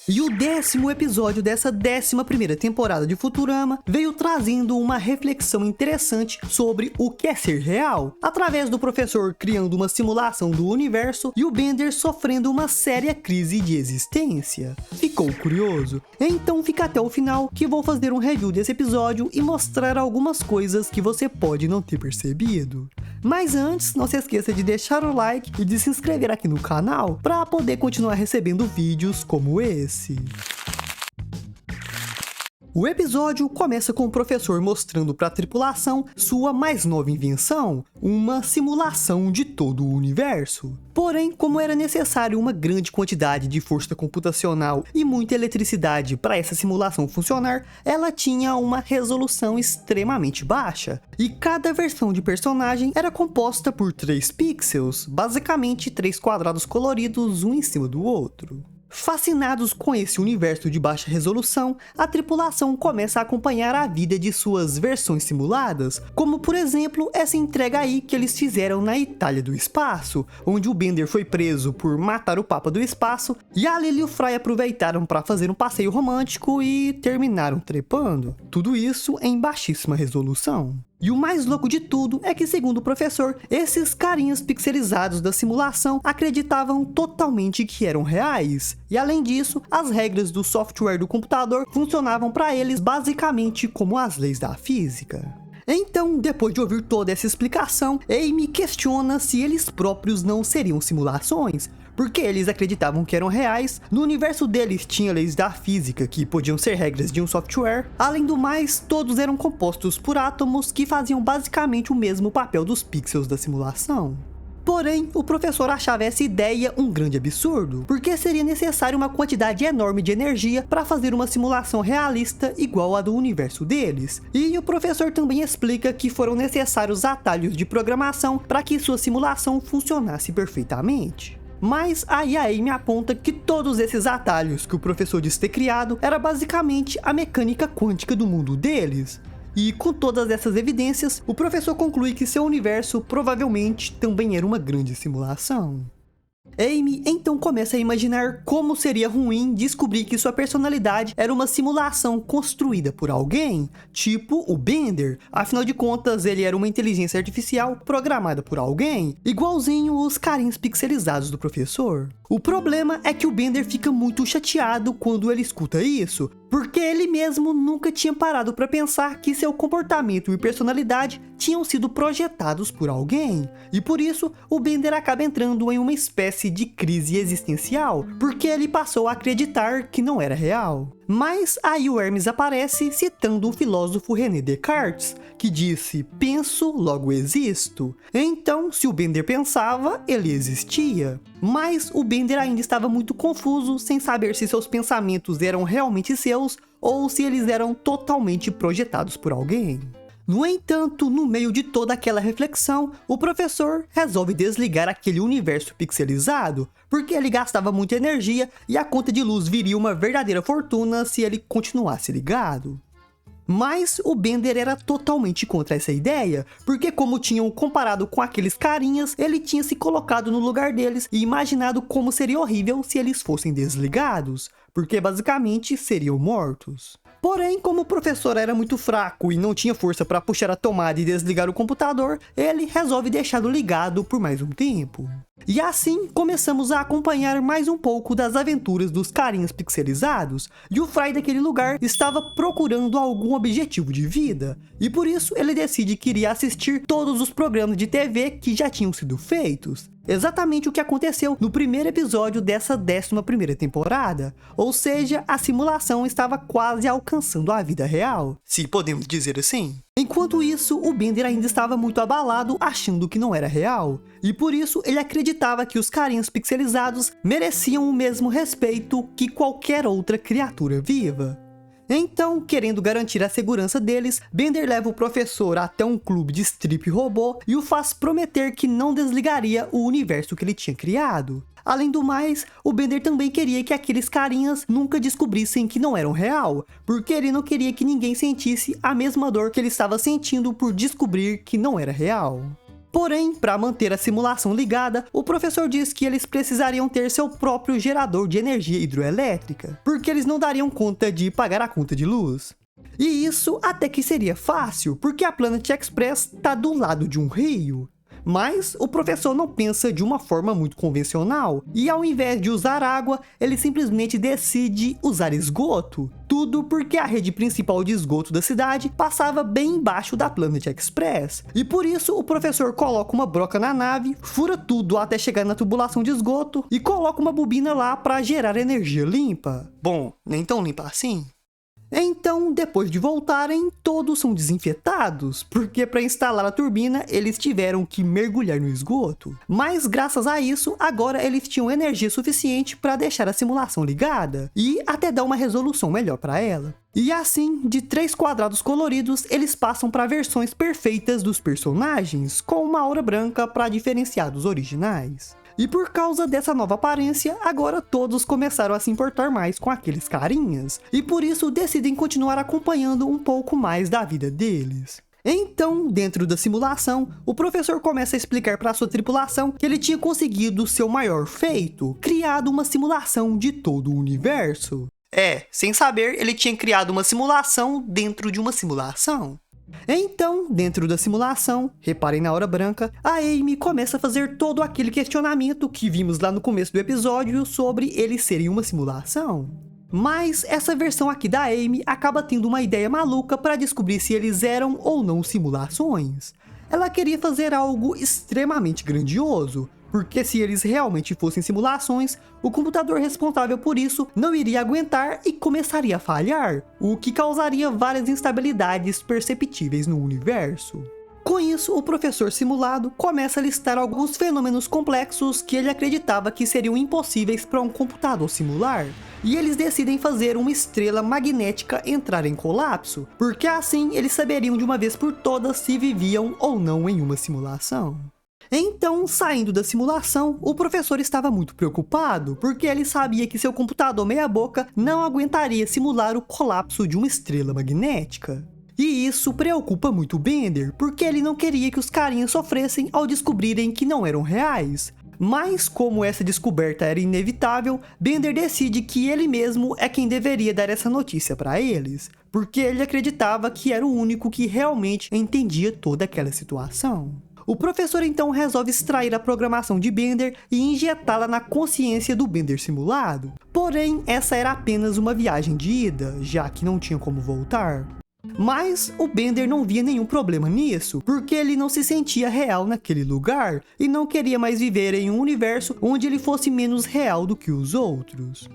E o 10º episódio dessa 11ª temporada de Futurama veio trazendo uma reflexão interessante sobre o que é ser real, através do professor criando uma simulação do universo e o Bender sofrendo uma séria crise de existência. Ficou curioso? Então fica até o final que vou fazer um review desse episódio e mostrar algumas coisas que você pode não ter percebido. Mas antes, não se esqueça de deixar o like e de se inscrever aqui no canal para poder continuar recebendo vídeos como esse. O episódio começa com o professor mostrando para a tripulação sua mais nova invenção, uma simulação de todo o universo. Porém, como era necessário uma grande quantidade de força computacional e muita eletricidade para essa simulação funcionar, ela tinha uma resolução extremamente baixa. E cada versão de personagem era composta por 3 pixels, basicamente 3 quadrados coloridos um em cima do outro. Fascinados com esse universo de baixa resolução, a tripulação começa a acompanhar a vida de suas versões simuladas, como por exemplo essa entrega aí que eles fizeram na Itália do espaço, onde o Bender foi preso por matar o Papa do espaço, e a Lily e o Fry aproveitaram para fazer um passeio romântico e terminaram trepando. Tudo isso em baixíssima resolução. E o mais louco de tudo é que, segundo o professor, esses carinhas pixelizados da simulação acreditavam totalmente que eram reais. E além disso, as regras do software do computador funcionavam para eles basicamente como as leis da física. Então, depois de ouvir toda essa explicação, Amy questiona se eles próprios não seriam simulações, porque eles acreditavam que eram reais. No universo deles tinha leis da física que podiam ser regras de um software. Além do mais, todos eram compostos por átomos que faziam basicamente o mesmo papel dos pixels da simulação. Porém, o professor achava essa ideia um grande absurdo, porque seria necessário uma quantidade enorme de energia para fazer uma simulação realista igual à do universo deles. E o professor também explica que foram necessários atalhos de programação para que sua simulação funcionasse perfeitamente. Mas aí a Amy aponta que todos esses atalhos que o professor diz ter criado era basicamente a mecânica quântica do mundo deles. E com todas essas evidências, o professor conclui que seu universo provavelmente também era uma grande simulação. Amy então começa a imaginar como seria ruim descobrir que sua personalidade era uma simulação construída por alguém, tipo o Bender. Afinal de contas, ele era uma inteligência artificial programada por alguém, igualzinho os carinhos pixelizados do professor. O problema é que o Bender fica muito chateado quando ele escuta isso, porque ele mesmo nunca tinha parado para pensar que seu comportamento e personalidade tinham sido projetados por alguém. E por isso, o Bender acaba entrando em uma espécie de crise existencial, porque ele passou a acreditar que não era real. Mas aí o Hermes aparece citando o filósofo René Descartes, que disse: penso, logo existo. Então, se o Bender pensava, ele existia. Mas o Bender ainda estava muito confuso, sem saber se seus pensamentos eram realmente seus ou se eles eram totalmente projetados por alguém. No entanto, no meio de toda aquela reflexão, o professor resolve desligar aquele universo pixelizado, porque ele gastava muita energia e a conta de luz viria uma verdadeira fortuna se ele continuasse ligado. Mas o Bender era totalmente contra essa ideia, porque como tinham comparado com aqueles carinhas, ele tinha se colocado no lugar deles e imaginado como seria horrível se eles fossem desligados, porque basicamente seriam mortos. Porém, como o professor era muito fraco e não tinha força para puxar a tomada e desligar o computador, ele resolve deixá-lo ligado por mais um tempo. E assim, começamos a acompanhar mais um pouco das aventuras dos carinhas pixelizados, e o Fry daquele lugar estava procurando algum objetivo de vida, e por isso ele decide que iria assistir todos os programas de TV que já tinham sido feitos. Exatamente o que aconteceu no primeiro episódio dessa 11ª temporada, ou seja, a simulação estava quase alcançando a vida real, se podemos dizer assim. Enquanto isso, o Bender ainda estava muito abalado, achando que não era real, e por isso ele acreditava que os carinhas pixelizados mereciam o mesmo respeito que qualquer outra criatura viva. Então, querendo garantir a segurança deles, Bender leva o professor até um clube de strip robô e o faz prometer que não desligaria o universo que ele tinha criado. Além do mais, o Bender também queria que aqueles carinhas nunca descobrissem que não eram real, porque ele não queria que ninguém sentisse a mesma dor que ele estava sentindo por descobrir que não era real. Porém, para manter a simulação ligada, o professor diz que eles precisariam ter seu próprio gerador de energia hidroelétrica, porque eles não dariam conta de pagar a conta de luz. E isso até que seria fácil, porque a Planet Express está do lado de um rio. Mas o professor não pensa de uma forma muito convencional, e ao invés de usar água, ele simplesmente decide usar esgoto. Tudo porque a rede principal de esgoto da cidade passava bem embaixo da Planet Express. E por isso o professor coloca uma broca na nave, fura tudo até chegar na tubulação de esgoto e coloca uma bobina lá para gerar energia limpa. Bom, nem tão limpa assim. Então, depois de voltarem, todos são desinfetados, porque para instalar a turbina eles tiveram que mergulhar no esgoto. Mas graças a isso, agora eles tinham energia suficiente para deixar a simulação ligada e até dar uma resolução melhor para ela. E assim, de 3 quadrados coloridos, eles passam para versões perfeitas dos personagens, com uma aura branca para diferenciar dos originais. E por causa dessa nova aparência, agora todos começaram a se importar mais com aqueles carinhas, e por isso decidem continuar acompanhando um pouco mais da vida deles. Então, dentro da simulação, o professor começa a explicar para sua tripulação que ele tinha conseguido seu maior feito, criado uma simulação de todo o universo. Sem saber, ele tinha criado uma simulação dentro de uma simulação. Então, dentro da simulação, reparem na aura branca, a Amy começa a fazer todo aquele questionamento que vimos lá no começo do episódio sobre eles serem uma simulação. Mas essa versão aqui da Amy acaba tendo uma ideia maluca para descobrir se eles eram ou não simulações. Ela queria fazer algo extremamente grandioso, porque se eles realmente fossem simulações, o computador responsável por isso não iria aguentar e começaria a falhar, o que causaria várias instabilidades perceptíveis no universo. Com isso, o professor simulado começa a listar alguns fenômenos complexos que ele acreditava que seriam impossíveis para um computador simular, e eles decidem fazer uma estrela magnética entrar em colapso, porque assim eles saberiam de uma vez por todas se viviam ou não em uma simulação. Então, saindo da simulação, o professor estava muito preocupado, porque ele sabia que seu computador meia-boca não aguentaria simular o colapso de uma estrela magnética. E isso preocupa muito Bender, porque ele não queria que os carinhas sofressem ao descobrirem que não eram reais. Mas, como essa descoberta era inevitável, Bender decide que ele mesmo é quem deveria dar essa notícia para eles, porque ele acreditava que era o único que realmente entendia toda aquela situação. O professor então resolve extrair a programação de Bender e injetá-la na consciência do Bender simulado. Porém, essa era apenas uma viagem de ida, já que não tinha como voltar. Mas o Bender não via nenhum problema nisso, porque ele não se sentia real naquele lugar e não queria mais viver em um universo onde ele fosse menos real do que os outros.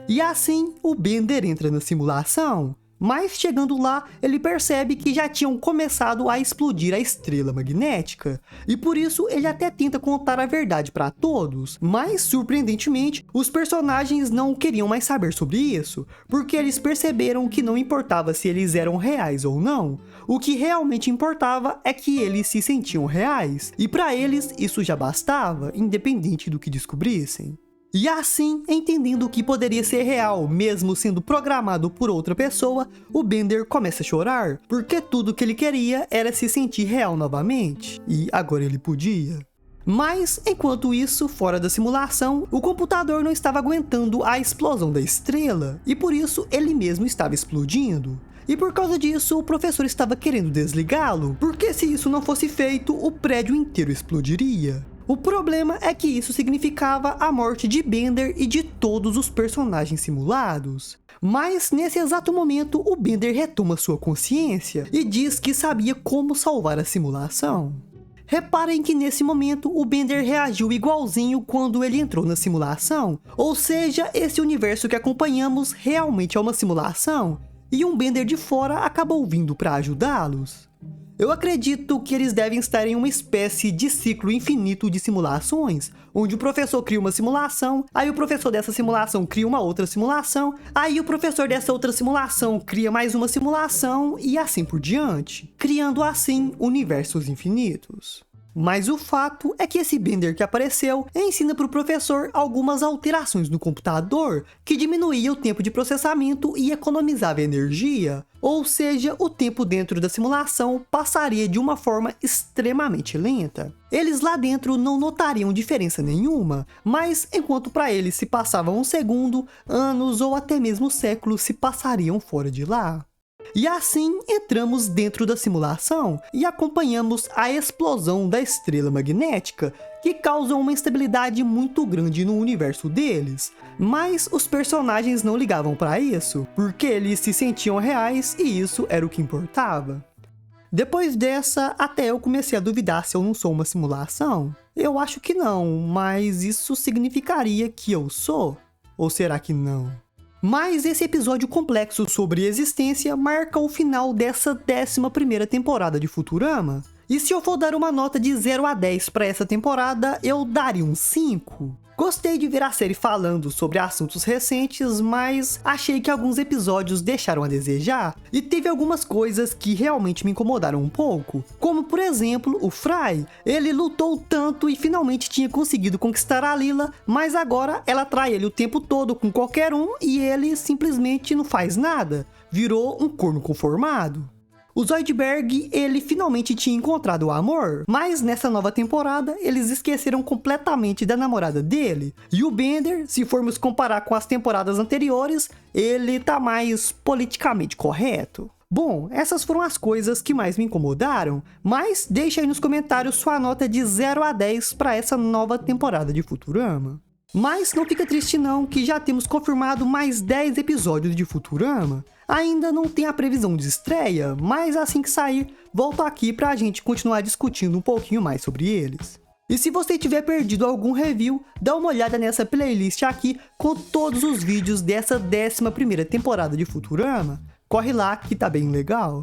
E assim, o Bender entra na simulação. Mas chegando lá, ele percebe que já tinham começado a explodir a estrela magnética, e por isso ele até tenta contar a verdade para todos, mas surpreendentemente, os personagens não queriam mais saber sobre isso, porque eles perceberam que não importava se eles eram reais ou não, o que realmente importava é que eles se sentiam reais, e para eles isso já bastava, independente do que descobrissem. E assim, entendendo que poderia ser real, mesmo sendo programado por outra pessoa, o Bender começa a chorar, porque tudo que ele queria era se sentir real novamente, e agora ele podia. Mas, enquanto isso, fora da simulação, o computador não estava aguentando a explosão da estrela, e por isso ele mesmo estava explodindo. E por causa disso, o professor estava querendo desligá-lo, porque se isso não fosse feito, o prédio inteiro explodiria. O problema é que isso significava a morte de Bender e de todos os personagens simulados. Mas nesse exato momento, o Bender retoma sua consciência e diz que sabia como salvar a simulação. Reparem que nesse momento o Bender reagiu igualzinho quando ele entrou na simulação, ou seja, esse universo que acompanhamos realmente é uma simulação, e um Bender de fora acabou vindo para ajudá-los. Eu acredito que eles devem estar em uma espécie de ciclo infinito de simulações, onde o professor cria uma simulação, aí o professor dessa simulação cria uma outra simulação, aí o professor dessa outra simulação cria mais uma simulação e assim por diante, criando assim universos infinitos. Mas o fato é que esse Bender que apareceu ensina para o professor algumas alterações no computador que diminuía o tempo de processamento e economizava energia, ou seja, o tempo dentro da simulação passaria de uma forma extremamente lenta. Eles lá dentro não notariam diferença nenhuma, mas enquanto para eles se passava um segundo, anos ou até mesmo séculos se passariam fora de lá. E assim entramos dentro da simulação e acompanhamos a explosão da estrela magnética, que causa uma instabilidade muito grande no universo deles. Mas os personagens não ligavam para isso, porque eles se sentiam reais e isso era o que importava. Depois dessa, até eu comecei a duvidar se eu não sou uma simulação. Eu acho que não, mas isso significaria que eu sou? Ou será que não? Mas esse episódio complexo sobre existência marca o final dessa 11ª temporada de Futurama. E se eu for dar uma nota de 0 a 10 para essa temporada, eu daria um 5. Gostei de ver a série falando sobre assuntos recentes, mas achei que alguns episódios deixaram a desejar, e teve algumas coisas que realmente me incomodaram um pouco, como por exemplo o Fry. Ele lutou tanto e finalmente tinha conseguido conquistar a Leela, mas agora ela trai ele o tempo todo com qualquer um e ele simplesmente não faz nada, virou um corno conformado. O Zoidberg, ele finalmente tinha encontrado o amor, mas nessa nova temporada eles esqueceram completamente da namorada dele. E o Bender, se formos comparar com as temporadas anteriores, ele tá mais politicamente correto. Bom, essas foram as coisas que mais me incomodaram, mas deixa aí nos comentários sua nota de 0 a 10 para essa nova temporada de Futurama. Mas não fica triste não, que já temos confirmado mais 10 episódios de Futurama. Ainda não tem a previsão de estreia, mas assim que sair, volto aqui pra gente continuar discutindo um pouquinho mais sobre eles. E se você tiver perdido algum review, dá uma olhada nessa playlist aqui com todos os vídeos dessa 11ª temporada de Futurama. Corre lá que tá bem legal.